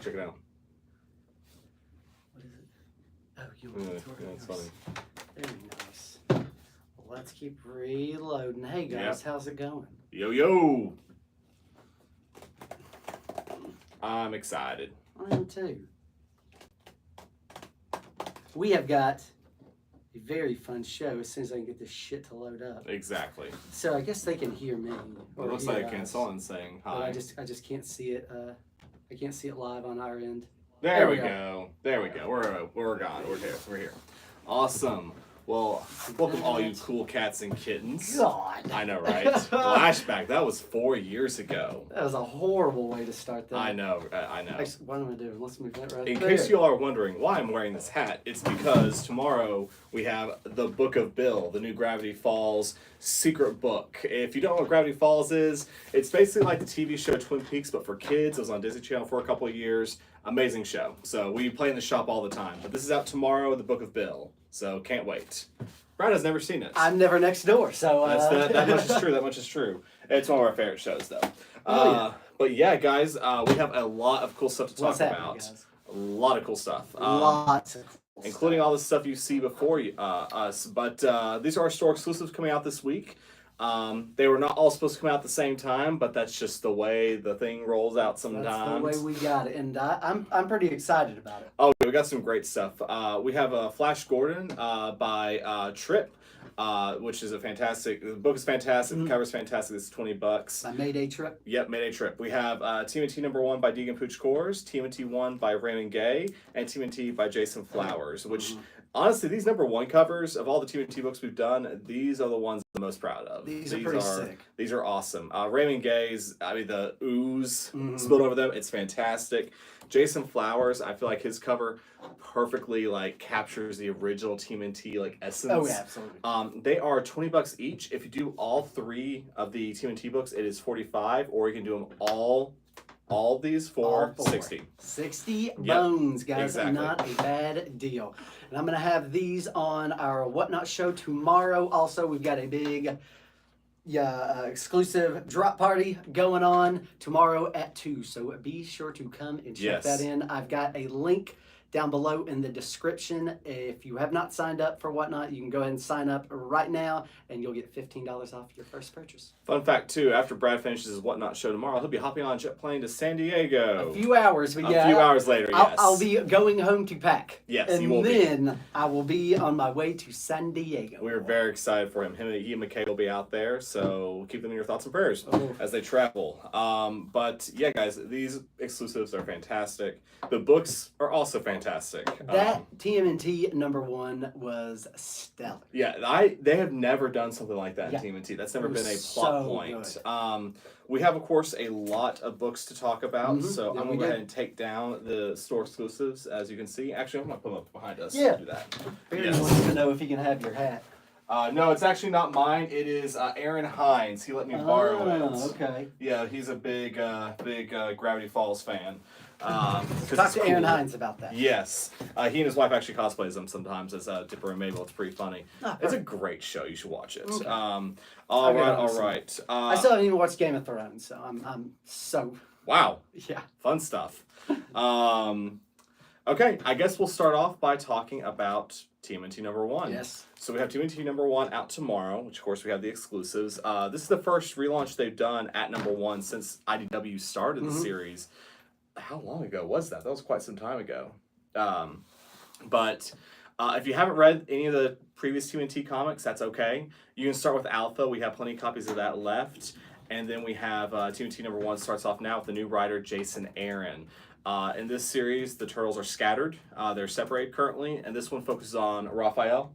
Check it out. What is it? Oh, you want Yeah, that's funny. Very nice. Well, let's keep reloading. Hey guys, how's it going? Yo. I'm excited. I am too. We have got a very fun show as soon as I can get this shit to load up. Exactly. So I guess they can hear me. It looks like Cancelon saying hi. But I just can't see it. I can't see it live on our end. There we go. There we go. We're gone. We're here. We're here. Awesome. Well, welcome all you cool cats and kittens. God. I know, right? Flashback. That was 4 years ago. That was a horrible way to start that. I know. I know. Actually, what am I doing? Let's move that right In there. case you all are wondering why I'm wearing this hat, it's because tomorrow we have the Book of Bill, the new Gravity Falls secret book. If you don't know what Gravity Falls is, it's basically like the TV show Twin Peaks, but for kids. It was on Disney Channel for a couple of years. Amazing show. So we play in the shop all the time. But this is out tomorrow, the Book of Bill. So can't wait. Brad has never seen it. I'm never next door, so... That much is true. That much is true. It's one of our favorite shows, though. But yeah, guys, we have a lot of cool stuff to talk about. Guys? A lot of cool stuff. Lots of cool including stuff. all the stuff you see before us. But these are our store exclusives coming out this week. They were not all supposed to come out at the same time, but that's just the way the thing rolls out sometimes. That's the way we got it, and I'm pretty excited about it. Oh, we got some great stuff. We have Flash Gordon by Trip, which is a fantastic. The book is fantastic. The cover's fantastic. It's $20. My Mayday Trip. Yep, Mayday Trip. We have TMNT #1 by Deegan Pooch Kors, TMNT 1 by Raymond Gay, and TMNT by Jason Flowers. Which honestly, these #1 covers of all the TMNT books we've done, these are the ones I'm the most proud of. These are pretty sick. These are awesome. Raymond Gay's, the ooze spilled over them. It's fantastic. Jason Flowers, I feel like his cover perfectly captures the original TMNT essence. Oh yeah, absolutely. They are $20 each. If you do all 3 of the TMNT books, it is $45, or you can do them all of these for $60. 60 bones, guys. Exactly. Not a bad deal. And I'm gonna have these on our Whatnot show tomorrow. Also, we've got a big exclusive drop party going on tomorrow at 2. So be sure to come and check that in. I've got a link down below in the description. If you have not signed up for Whatnot, you can go ahead and sign up right now, and you'll get $15 off your first purchase. Fun fact, too, after Brad finishes his Whatnot show tomorrow, he'll be hopping on a jet plane to San Diego. A few hours, but a few hours later, yes. I'll be going home to pack. Yes, and you will then I will be on my way to San Diego. We're very excited for him. He and McKay will be out there, so keep them in your thoughts and prayers as they travel. But yeah, guys, these exclusives are fantastic. The books are also fantastic. That TMNT #1 was stellar. Yeah, they have never done something like that in TMNT. That's never been a plot point. We have, of course, a lot of books to talk about, so I'm going to go ahead and take down the store exclusives, as you can see. Actually, I'm going to put them up behind us to do that. Barry wants to know if he can have your hat. No, it's actually not mine. It is Aaron Hines. He let me borrow it. Okay. Yeah, he's a big Gravity Falls fan. Talk to Aaron Hines about that. Yes. He and his wife actually cosplays them sometimes as Dipper and Mabel. It's pretty funny. It's a great show. You should watch it. Okay. All right. I still haven't even watched Game of Thrones, so I'm so... Wow. Yeah. Fun stuff. Okay, I guess we'll start off by talking about TMNT #1. Yes. So we have TMNT #1 out tomorrow, which of course we have the exclusives. This is the first relaunch they've done at #1 since IDW started the series. How long ago was that? That was quite some time ago. But if you haven't read any of the previous TMNT comics, that's okay. You can start with Alpha. We have plenty of copies of that left. And then we have TMNT #1 starts off now with the new writer, Jason Aaron. In this series, the turtles are scattered. They're separated currently, and this one focuses on Raphael.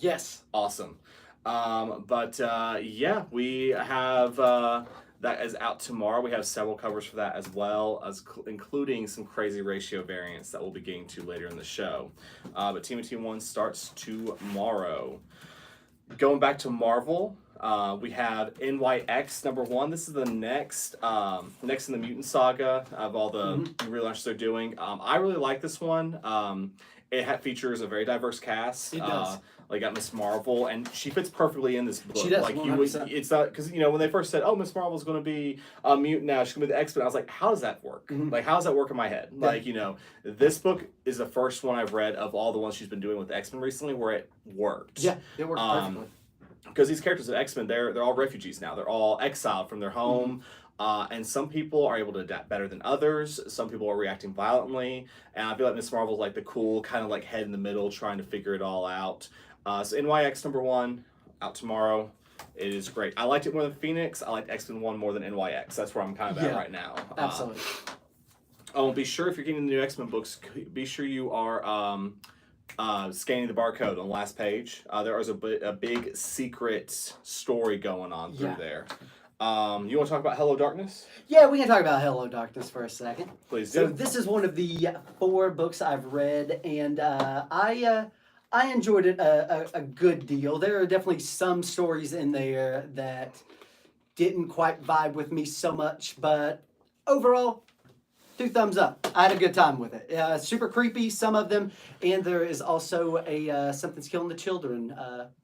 Yes. Awesome. Yeah, we have that is out tomorrow. We have several covers for that as well, as including some crazy ratio variants that we'll be getting to later in the show. But TMNT 1 starts tomorrow. Going back to Marvel, We have NYX #1. This is the next in the Mutant Saga of all the relaunches they're doing. I really like this one. It features a very diverse cast. It does. Like got Miss Marvel, and she fits perfectly in this book. She does, Like you would, 100%. it's not because when they first said, "Oh, Miss Marvel's going to be a mutant now. She's going to be the X-Men." I was like, "How does that work? Like, how does that work in my head?" Like, this book is the first one I've read of all the ones she's been doing with X-Men recently where it worked. Yeah, it worked perfectly. Because these characters of X-Men, they're all refugees now. They're all exiled from their home. And some people are able to adapt better than others. Some people are reacting violently. And I feel like Miss Marvel's like the cool kind of like head in the middle trying to figure it all out. So NYX #1 out tomorrow. It is great. I liked it more than Phoenix. I liked X-Men 1 more than NYX. That's where I'm kind of at right now. Absolutely. Be sure if you're getting the new X-Men books, be sure you are scanning the barcode on the last page. There is a big secret story going on through there. You want to talk about Hello Darkness? Yeah, we can talk about Hello Darkness for a second. Please So do. this is one of the 4 books I've read, and I enjoyed it a good deal. There are definitely some stories in there that didn't quite vibe with me so much, but overall, 2 thumbs up. I had a good time with it. Super creepy, some of them, and there is also a Something's Killing the Children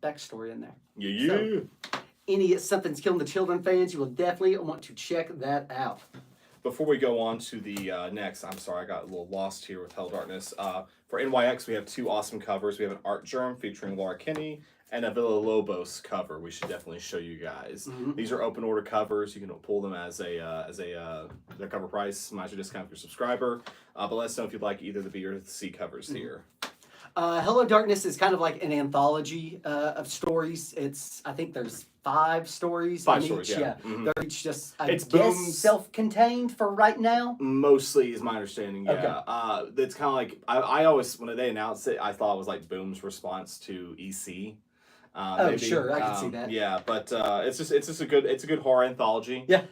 backstory in there. Yeah. So, any Something's Killing the Children fans, you will definitely want to check that out. Before we go on to the next, I'm sorry, I got a little lost here with Hello Darkness. For NYX, we have 2 awesome covers. We have an art germ featuring Laura Kinney and a Villa Lobos cover. We should definitely show you guys. These are open order covers. You can pull them as their cover price. Minus your discount if you're a subscriber. But let us know if you'd like either the B or the C covers here. Hello Darkness is kind of like an anthology of stories. I think there's 5 stories. 5 in stories, each. yeah. They're each just, I It's guess, Boom's- self-contained for right now. Mostly is my understanding, yeah. It's kind of like, I always, when they announced it, I thought it was like Boom's response to EC. Maybe. Sure, I can see that. Yeah, but it's just a good horror anthology. Yeah.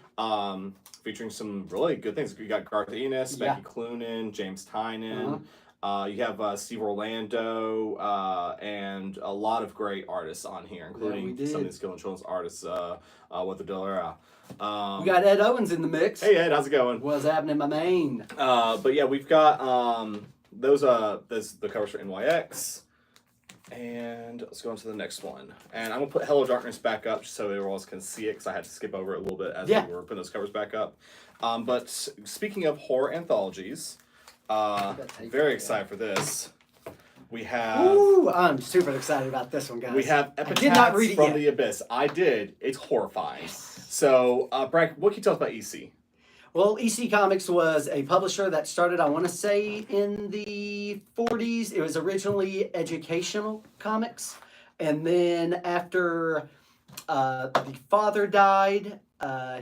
Featuring some really good things. You got Garth Ennis, Becky Cloonan, James Tynan. You have Steve Orlando and a lot of great artists on here, including some of these Killing Children's artists. With the Delera. We got Ed Owens in the mix. Hey Ed, how's it going? What's happening, my man? But yeah, we've got there's the covers for NYX. And let's go on to the next one. And I'm going to put Hello Darkness back up just so everyone else can see it because I had to skip over it a little bit as we were putting those covers back up. But speaking of horror anthologies, very excited for this. We have... Ooh, I'm super excited about this one, guys. We have I did not read Epitaphs it from yet. the Abyss. I did. It's horrifying. So, Brad, what can you tell us about EC? Well, EC Comics was a publisher that started, I want to say, in the 40s. It was originally educational comics. And then after the father died,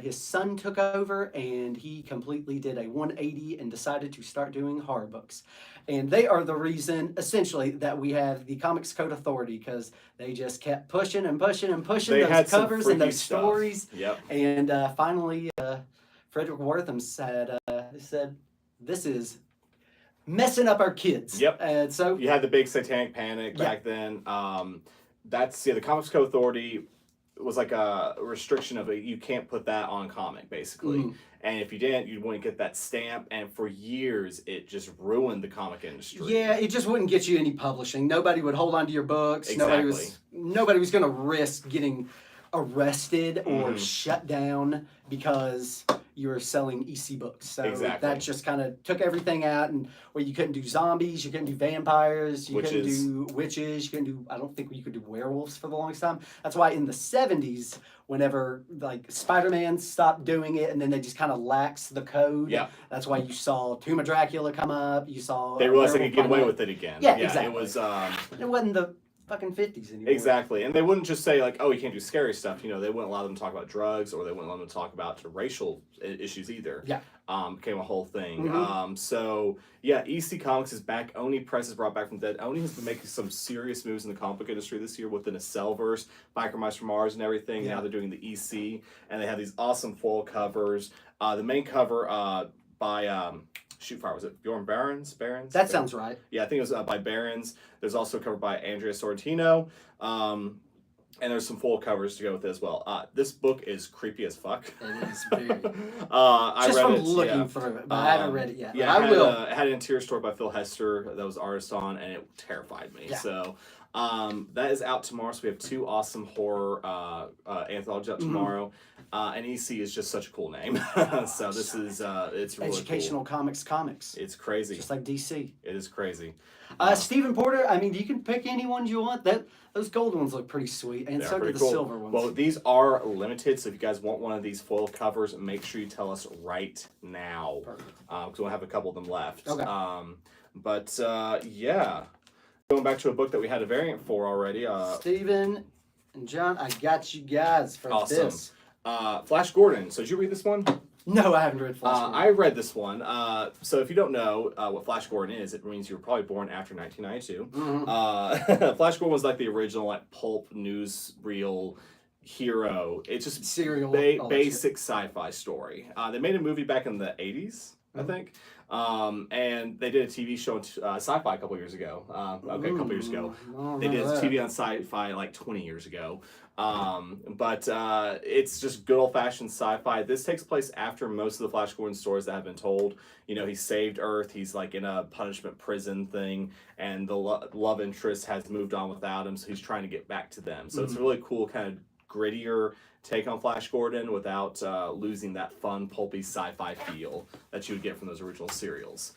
his son took over, and he completely did a 180 and decided to start doing horror books. And they are the reason, essentially, that we have the Comics Code Authority, because they just kept pushing and pushing and pushing those covers and those stories. Yep. And finally... Frederick Wortham said, this is messing up our kids. Yep. And so you had the big satanic panic back then. The Comics Code Authority was like a restriction of you can't put that on comic, basically. And if you didn't, you wouldn't get that stamp. And for years, it just ruined the comic industry. Yeah, it just wouldn't get you any publishing. Nobody would hold on to your books. Exactly. Nobody was going to risk getting arrested or shut down because you were selling EC books. So that just kind of took everything out, and where you couldn't do zombies, you couldn't do vampires, you couldn't do witches, you couldn't do, I don't think you could do werewolves for the longest time. That's why in the 70s, whenever like Spider-Man stopped doing it and then they just kind of laxed the code, that's why you saw Tomb of Dracula come up, you saw... They realized they could get away with it again. Yeah, exactly. It was... it wasn't the fucking 50s anymore. Exactly. And they wouldn't just say like, oh, you can't do scary stuff. They wouldn't allow them to talk about drugs, or they wouldn't allow them to talk about racial issues either. Yeah. Became a whole thing. So yeah, EC Comics is back. Oni Press is brought back from the dead. Oni has been making some serious moves in the comic book industry this year within a Cellverse, Biker Mice from Mars and everything. Now they're doing the EC, and they have these awesome foil covers. The main cover by Shootfire, was it Bjorn Barons? That sounds right. Yeah, I think it was by Barons. There's also a cover by Andrea Sorrentino. And there's some full covers to go with it as well. This book is creepy as fuck. It is very. I Just read from it, looking through it, but I haven't read it yet. Yeah, I will. It had an interior story by Phil Hester that was artist on, and it terrified me. Yeah. So that is out tomorrow. So we have 2 awesome horror anthologies out tomorrow. And EC is just such a cool name. So this is it's really Educational cool. comics. It's crazy. Just like DC. It is crazy. Stephen Porter, I mean, you can pick any ones you want. Those gold ones look pretty sweet, and so do the silver ones. Well, these are limited, so if you guys want one of these foil covers, make sure you tell us right now. Because we'll have a couple of them left. Okay. Yeah. Going back to a book that we had a variant for already. Stephen and John, I got you guys for this. Flash Gordon. So did you read this one? No, I haven't read Flash Gordon. I read this one. So if you don't know what Flash Gordon is, it means you were probably born after 1992. Mm-hmm. Flash Gordon was like the original like pulp newsreel hero. It's just serial basic sci-fi story. They made a movie back in the 80s, I think. And they did a TV show on Sci-Fi a couple years ago. A couple years ago. They did TV on Sci-Fi like 20 years ago. But it's just good old-fashioned sci-fi. This takes place after most of the Flash Gordon stories that have been told. You know, he saved Earth. He's like in a punishment prison thing, and the love interest has moved on without him, so he's trying to get back to them. So it's a really cool kind of grittier take on Flash Gordon without losing that fun, pulpy sci-fi feel that you would get from those original serials.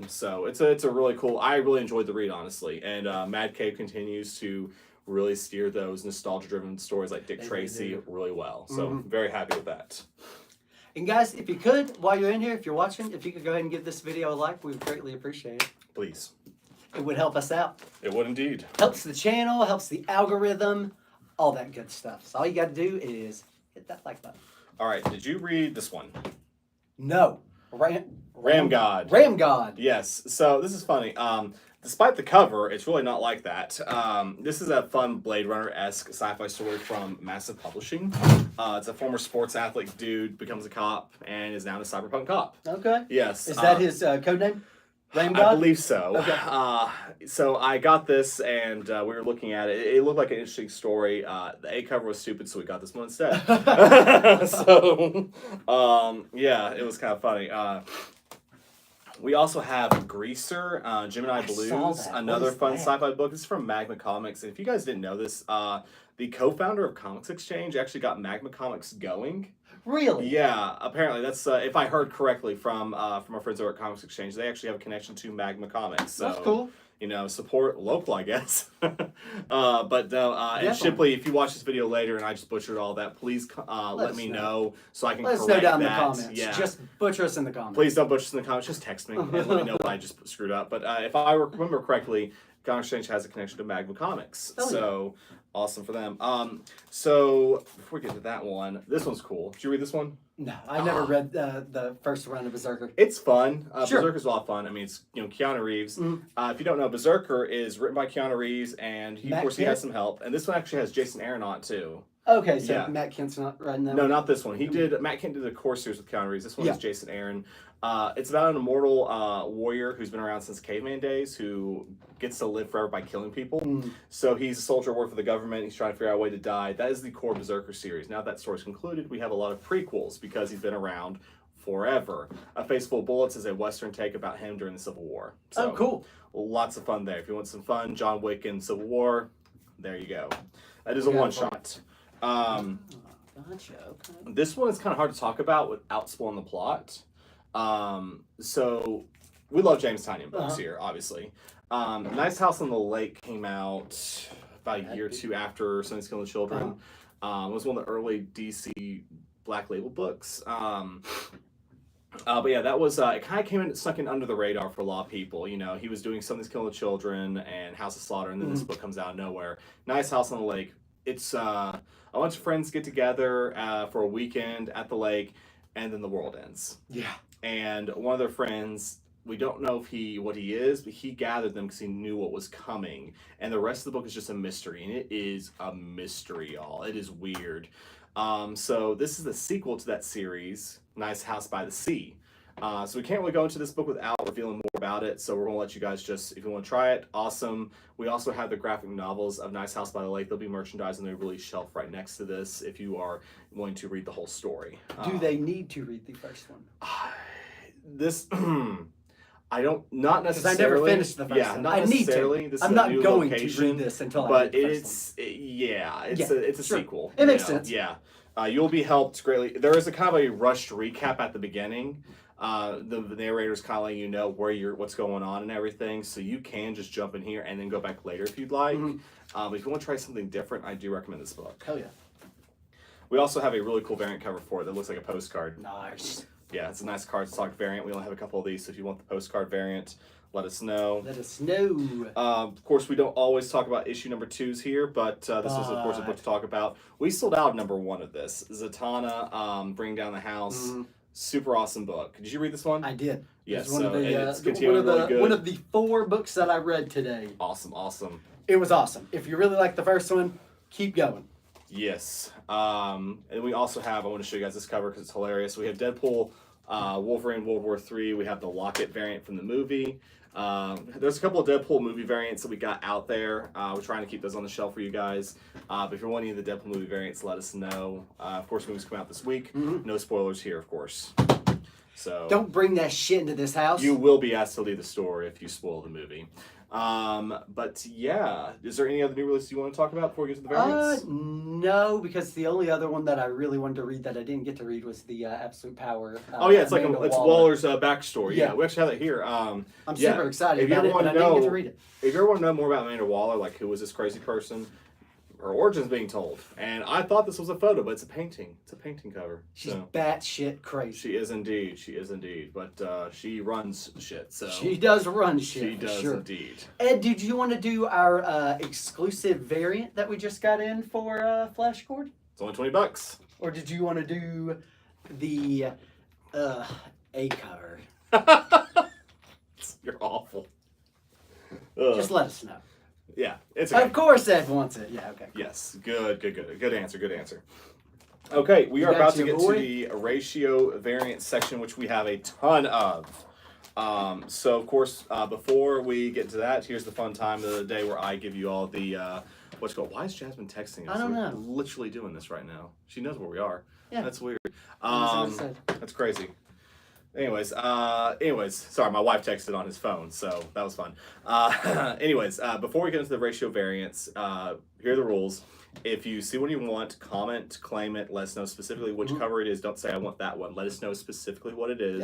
So it's a really cool. I really enjoyed the read, honestly, and Mad Cave continues to really steer those nostalgia-driven stories like Dick Tracy really well. So very happy with that. And guys, if you could, while you're in here, if you're watching, if you could go ahead and give this video a like, we would greatly appreciate it. Please. It would help us out. It would indeed. Helps the channel, helps the algorithm, all that good stuff. So all you got to do is hit that like button. All right, did you read this one? No. Ram God. Ram God. Yes. So this is funny. Despite the cover, it's really not like that. This is a fun Blade Runner-esque sci-fi story from Massive Publishing. It's a former sports athlete dude, becomes a cop, and is now a cyberpunk cop. Okay. Yes. Is that his code name? Ram God? I believe so. Okay. So I got this, and we were looking at it. It looked like an interesting story. The A cover was stupid, so we got this one instead. So, yeah, it was kind of funny. We also have Greaser, Gemini Blues, another fun sci-fi book. This is from Magma Comics. And if you guys didn't know this, the co-founder of Comics Exchange actually got Magma Comics going. Really? Yeah, apparently. That's, if I heard correctly from our friends over at Comics Exchange, they actually have a connection to Magma Comics. So, that's cool. You know, support local, I guess. But no, and Shipley, if you watch this video later and I just butchered all that, please let me know so I can correct that. Let us know down in the comments. Yeah. Just butcher us in the comments. Please don't butcher us in the comments. Just text me and let me know what I just screwed up. But if I remember correctly, Comics Exchange has a connection to Magma Comics. So awesome for them. So before we get to that one, this one's cool. Did you read this one? No, I never read the first run of Berserker. It's fun. Sure. Berserker's a lot of fun. I mean, it's Keanu Reeves. If you don't know, Berserker is written by Keanu Reeves, and he, of course he has some help. And this one actually has Jason Aaron on it too. Okay, so Matt Kent's not writing that. No, not this one. Matt Kent did the core series with Keanu Reeves. This one is Jason Aaron. It's about an immortal warrior who's been around since caveman days who gets to live forever by killing people. So he's a soldier working for the government. He's trying to figure out a way to die. That is the core Berserker series. Now that story's concluded, we have a lot of prequels because he's been around forever. A Face Full of Bullets is a Western take about him during the Civil War. So, cool. Lots of fun there. If you want some fun, John Wick and Civil War, there you go. That is a one-shot. Gotcha. Okay. This one is kind of hard to talk about without spoiling the plot. So we love James Tynion books here, obviously. Nice House on the Lake came out about a year or two after Something's Killing the Children. It was one of the early DC Black Label books. But yeah, that was it. Kind of came in, snuck in under the radar for a lot of people. You know, he was doing Something's Killing the Children and House of Slaughter, and then this book comes out of nowhere. Nice House on the Lake. It's a bunch of friends get together for a weekend at the lake, and then the world ends. Yeah. And one of their friends, we don't know what he is, but he gathered them because he knew what was coming. And the rest of the book is just a mystery, and it is a mystery, y'all. It is weird. So this is the sequel to that series, Nice House by the Sea. So we can't really go into this book without revealing more about it. So we're going to let you guys just, if you want to try it, awesome. We also have the graphic novels of Nice House by the Lake. There'll be merchandise on the release shelf right next to this if you are wanting to read the whole story. Do they need to read the first one? This, I don't, not Because I necessarily. never finished the first one. Not I need necessarily. to. This I'm is a not new going location, to read this until I but read the first one. it's a sure. sequel. It makes you know? sense. Yeah. You'll be helped greatly. There is a kind of a rushed recap at the beginning. The narrator's kind of letting you know what's going on and everything, so you can just jump in here and then go back later if you'd like. But if you want to try something different, I do recommend this book. Hell yeah. We also have a really cool variant cover for it that looks like a postcard. Nice. Yeah, it's a nice cardstock variant. We only have a couple of these, so if you want the postcard variant, let us know. Let us know. Of course, we don't always talk about issue number 2s here, but this is, of course, a book to talk about. We sold out number 1 of this. Zatanna, Bring Down the House. Super awesome book. Did you read this one? I did. Yes, It's one of the, it's continuing really good. one of the 4 books that I read today. Awesome. It was awesome. If you really like the first one, keep going. Yes. And we also have, I want to show you guys this cover because it's hilarious. We have Deadpool, Wolverine, World War III. We have the Locket variant from the movie. There's a couple of Deadpool movie variants that we got out there. We're trying to keep those on the shelf for you guys. But if you're wanting the Deadpool movie variants, let us know. Of course, movies come out this week. No spoilers here, of course. So don't bring that shit into this house. You will be asked to leave the store if you spoil the movie. But yeah, is there any other new releases you want to talk about before we get to the variants? No, because the only other one that I really wanted to read that I didn't get to read was the Absolute Power. Oh yeah, it's like Amanda it's Waller. Waller's backstory. Yeah, we actually have that here. I'm super excited if you about it, want but to I didn't know, get to read it. If you ever want to know more about Amanda Waller, like who was this crazy person, her origin's being told. And I thought this was a photo, but it's a painting. It's a painting cover. She's so. batshit crazy. She is indeed. She is indeed. But she runs shit. So she does run shit. She does sure. indeed. Ed, did you want to do our exclusive variant that we just got in for Flash Cord? It's only $20. Or did you want to do the A cover? You're awful. Just let us know. Yeah, it's okay. Of course Ed wants it. Yeah, okay. Yes, good answer. Okay, we are about to get to the ratio variant section, which we have a ton of. So of course, before we get to that, here's the fun time of the day where I give you all the what's called. Why is Jasmine texting us? I don't know. We're literally doing this right now. She knows where we are. Yeah. That's weird. That's That's crazy. Anyways, sorry, my wife texted on his phone, so that was fun. Before we get into the ratio variants, here are the rules. If you see what you want, comment, claim it, let us know specifically which cover it is. Don't say I want that one. Let us know specifically what it is.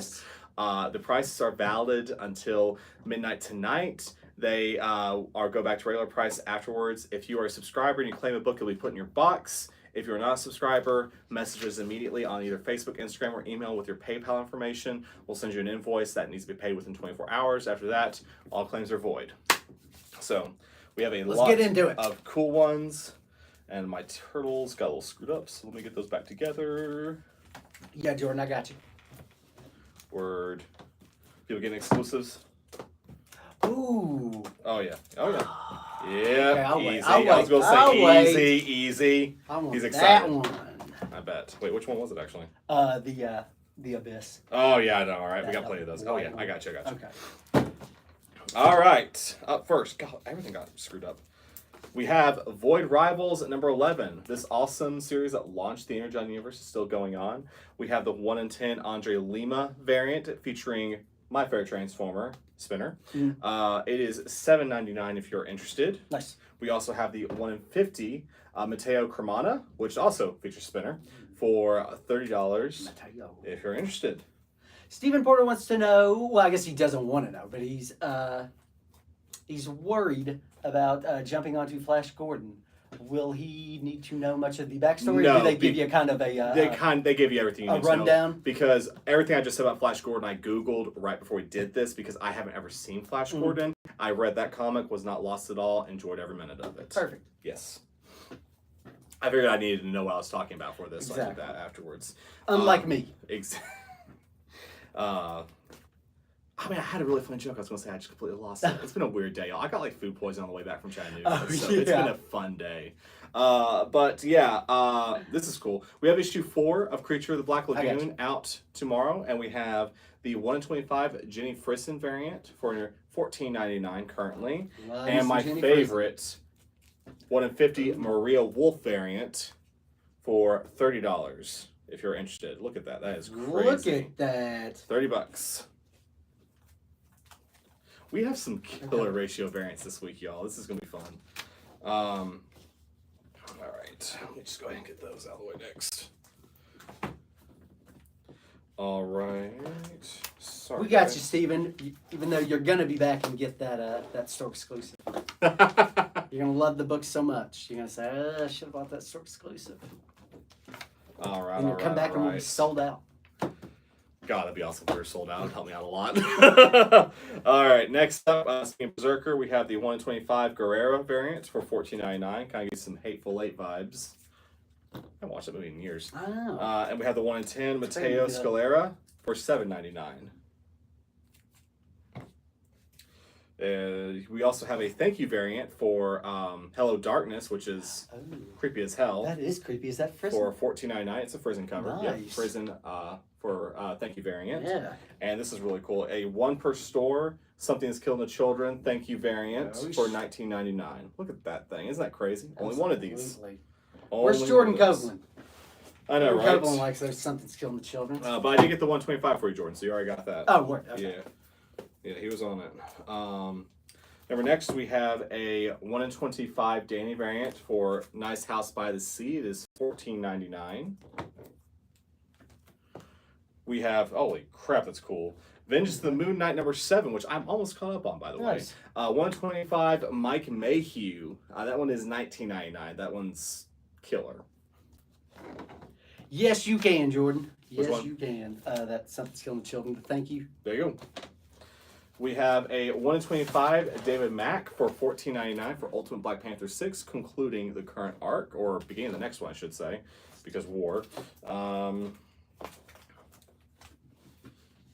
Yes. The prices are valid until midnight tonight. They go back to regular price afterwards. If you are a subscriber and you claim a book, it'll be put in your box. If you're not a subscriber, message us immediately on either Facebook, Instagram, or email with your PayPal information. We'll send you an invoice that needs to be paid within 24 hours. After that, all claims are void. So we have a lot of cool ones. And my turtles got a little screwed up, so let me get those back together. Yeah, Jordan, I got you. Word. People getting exclusives? Ooh. Oh, yeah. Yeah, Okay, easy. I was going to say easy. I want He's that excited. one. I bet. Wait, which one was it actually? The Abyss. Oh, yeah, I know. All right, we got plenty of those. Oh, yeah, I got you. Okay. All right. Up first. God, everything got screwed up. We have Void Rivals at number 11. This awesome series that launched the Energon universe is still going on. We have the 1 in 10 Andre Lima variant featuring my favorite Transformer, Spinner. It is $7.99 if you're interested. Nice. We also have the 1 in 50 Mateo Cremona, which also features Spinner, for $30 if you're interested. Stephen Porter wants to know, well, I guess he doesn't want to know, but he's worried about jumping onto Flash Gordon. Will he need to know much of the backstory? No, or do they give you kind of a they give you everything you need to know. rundown? Because everything I just said about Flash Gordon I Googled right before we did this because I haven't ever seen Flash Gordon. I read that comic, was not lost at all, enjoyed every minute of it. Perfect. Yes. I figured I needed to know what I was talking about for this, Exactly. so I did that afterwards. Unlike me. I mean, I had a really funny joke. I was going to say I just completely lost it. It's been a weird day, y'all. I got like food poisoning on the way back from Chattanooga. It's been a fun day. But yeah, this is cool. We have issue 4 of Creature of the Black Lagoon out tomorrow, and we have the 1 in 25 Jenny Frison variant for $14.99 currently. Love And some my Jenny favorite 1 in 50 Maria Wolf variant for $30 if you're interested. Look at that. That is Frison. crazy. Look at that. $30. We have some killer ratio variants this week, y'all. This is going to be fun. All right. Let me just go ahead and get those out of the way next. All right. Sorry. We got you, Steven. Even though you're gonna be back and get that store exclusive. You're gonna love the book so much. You're gonna say, "I should have bought that store exclusive." All right. And you'll come back and we'll be right. sold out. God, that'd be awesome if we were sold out. It'd help me out a lot. All right, next up, speaking of Berserker, we have the 1 in 25 Guerrero variant for $14.99. Kind of gives some Hateful Eight vibes. I haven't watched that movie in years. I know. And we have the 1 in 10 Mateo Pretty good. Scalera for $7.99. We also have a thank you variant for Hello Darkness, which is Oh, creepy as hell. that is creepy. Is that Frison? For $14.99. It's a Frison cover. Yeah, Nice. Frison for thank you variant. Yeah. And this is really cool. A 1 per store, Something That's Killing the Children, thank you variant Oh, for $19.99. Look at that thing. Isn't that crazy? Only one of these. Absolutely. Only Where's one Jordan of those. Copeland? I know, Jordan right? Copeland likes there's something's killing the children. But I did get the 125 for you, Jordan, so you already got that. Oh, word. Okay. Yeah, he was on it. Number next, we have a 1 in 25 Danny variant for Nice House by the Sea. It is $14.99. We have, holy crap, that's cool. Vengeance of the Moon Knight number 7, which I'm almost caught up on, by the Nice. way. 125 Mike Mayhew. That one is $19.99. That one's killer. Yes, you can, Jordan. Which Yes, one? you can. That's something's killing the children. Thank you. There you go. We have a 1 in 25 David Mack for $14.99 for Ultimate Black Panther 6, concluding the current arc, or beginning the next one, I should say, because war.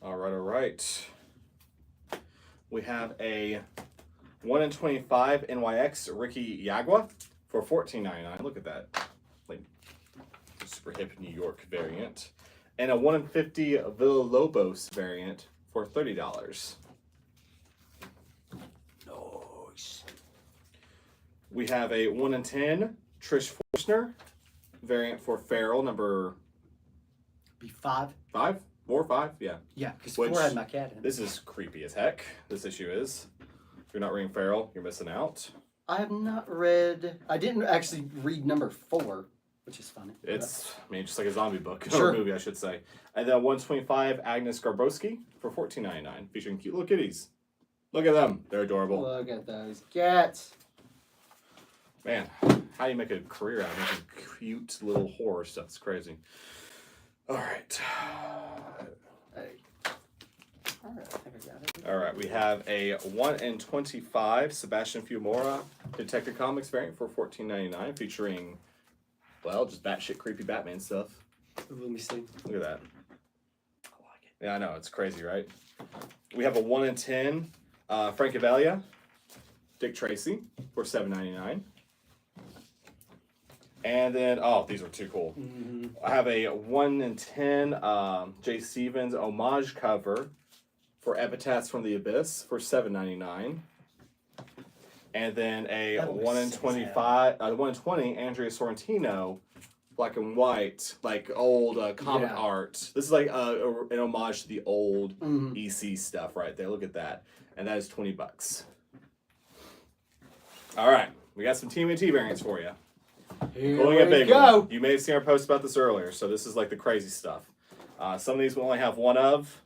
All right. We have a 1 in 25 NYX Ricky Yagua for $14.99. Look at that. Like, super hip New York variant. And a 1 in 50 Villalobos variant for $30. Nice. We have a 1 in 10 Trish Forstner variant for Feral number Be 5. 5? 4 or 5? Yeah. Yeah, because Which- 4 had my cat in it. This is creepy as heck. This issue is. If you're not reading Feral, you're missing out. I have not read. I didn't actually read number 4, which is funny. It's, I mean, just like a zombie book. Sure. Or movie, I should say. And then 125 Agnes Garbowski for $14.99, featuring cute little kitties. Look at them. They're adorable. Look at those cats. Man, how do you make a career out of making cute little horror stuff? It's crazy. All right. Hey. All right, I think I got it. All right, we have a 1 in 25 Sebastian Fiumara Detective Comics variant for $14.99, featuring, well, just batshit creepy Batman stuff. Let me see. Look at that. I like it. Yeah, I know, it's crazy, right? We have a 1 in 10 Francavilla Dick Tracy for $7.99. And then, oh, these are too cool. Mm-hmm. I have a 1 in 10 Jay Stevens homage cover for Epitaphs from the Abyss for $7.99. And then a That looks 1 in sick as 25, 1 in 20 Andrea Sorrentino, black and white, like old comic Yeah. art. This is like an homage to the old Mhm. EC stuff right there. Look at that. And that is $20. All right, we got some TMNT variants for you. Here Pulling a we big go. one. You may have seen our post about this earlier, so this is like the crazy stuff. Some of these we only have one of,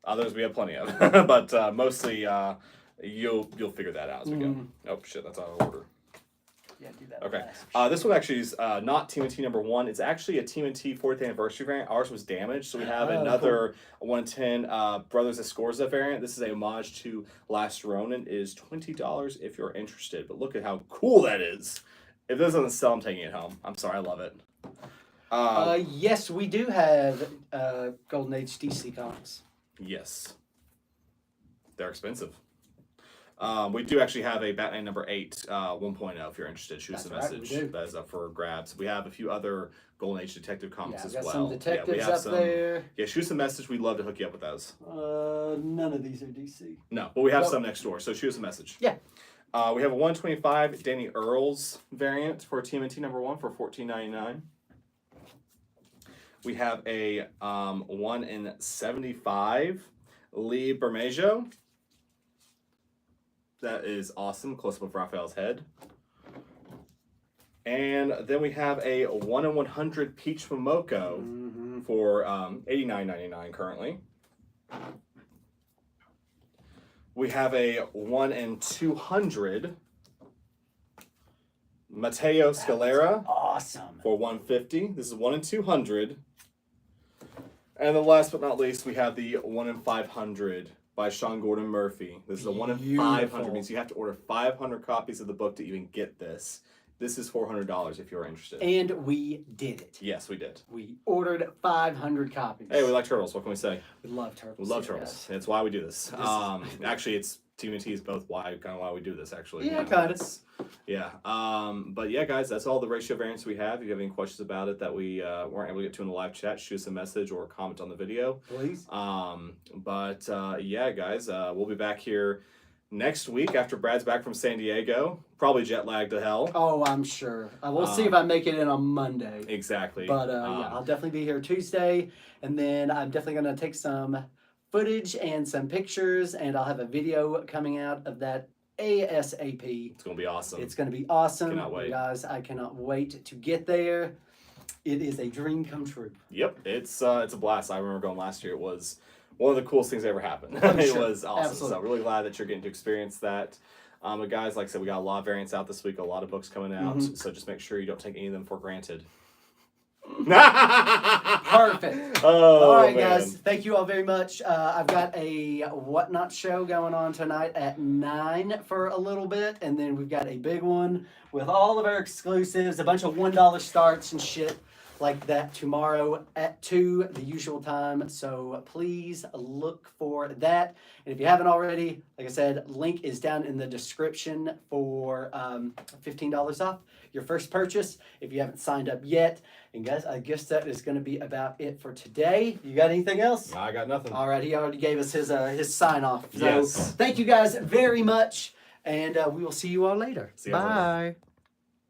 others we have plenty of, but mostly you'll figure that out as we go. Oh shit, that's out of order. Yeah, do that. Okay, last. this one actually is not TMNT number 1. It's actually a TMNT 4th anniversary variant. Ours was damaged, so we have Oh, another 110 Brothers Escorza variant. This is a homage to Last Ronin. It is $20 if you're interested, but look at how cool that is. If this doesn't sell, I'm taking it home. I'm sorry, I love it. Yes, we do have Golden Age DC comics. Yes. They're expensive. We do actually have a Batman number 8 1.0 if you're interested. Shoot us a That's right, we message. do. That is up for grabs. We have a few other Golden Age detective comics Yeah, as I've got well. some detectives we have up there. Yeah, shoot us a message. We'd love to hook you up with those. None of these are DC. No, but we have Nope. some next door. So shoot us a message. Yeah. We have a 125 Danny Earls variant for TMNT number 1 for $14.99. We have a 1 in 75 Lee Bermejo. That is awesome. Close up of Raphael's head. And then we have a 1 in 100 Peach Momoko for $89.99 currently. We have a 1 in 200 Matteo Scalera Awesome. for $150. This is 1 in 200. And then last but not least, we have the 1 in 500 by Sean Gordon Murphy. This is a 1 in 500. Means you have to order 500 copies of the book to even get this. This is $400 if you're interested. And we did it. Yes, we did. We ordered 500 copies. Hey, we like turtles. What can we say? We love turtles. We love too, turtles. guys. That's why we do this. Actually, it's TMNT is both why we do this. Actually, Yeah, kind of. Yeah. But yeah, guys, that's all the ratio variants we have. If you have any questions about it that we weren't able to get to in the live chat, shoot us a message or comment on the video. Please. Yeah, guys, we'll be back here next week after Brad's back from San Diego. Probably jet lagged to hell. Oh, I'm sure. We'll see if I make it in on Monday. Exactly. But yeah, I'll definitely be here Tuesday, and then I'm definitely gonna take some footage and some pictures, and I'll have a video coming out of that ASAP. It's gonna be awesome. It's gonna be awesome, Cannot wait. guys. I cannot wait to get there. It is a dream come true. Yep, it's a blast. I remember going last year. It was one of the coolest things that ever happened. I'm It sure. was awesome. Absolutely. So really glad that you're getting to experience that. But guys, like I said, we got a lot of variants out this week, a lot of books coming out. So just make sure you don't take any of them for granted. Perfect. Oh, All right, man. guys. Thank you all very much. I've got a Whatnot show going on tonight at 9 for a little bit, and then we've got a big one with all of our exclusives, a bunch of $1 starts and shit like that tomorrow at 2, the usual time. So please look for that. And if you haven't already, like I said, link is down in the description for $15 off your first purchase if you haven't signed up yet. And guys, I guess that is going to be about it for today. You got anything else? I got nothing. All right, he already gave us his sign off. So Yes. thank you guys very much, and we will see you all later. See you guys later. Bye.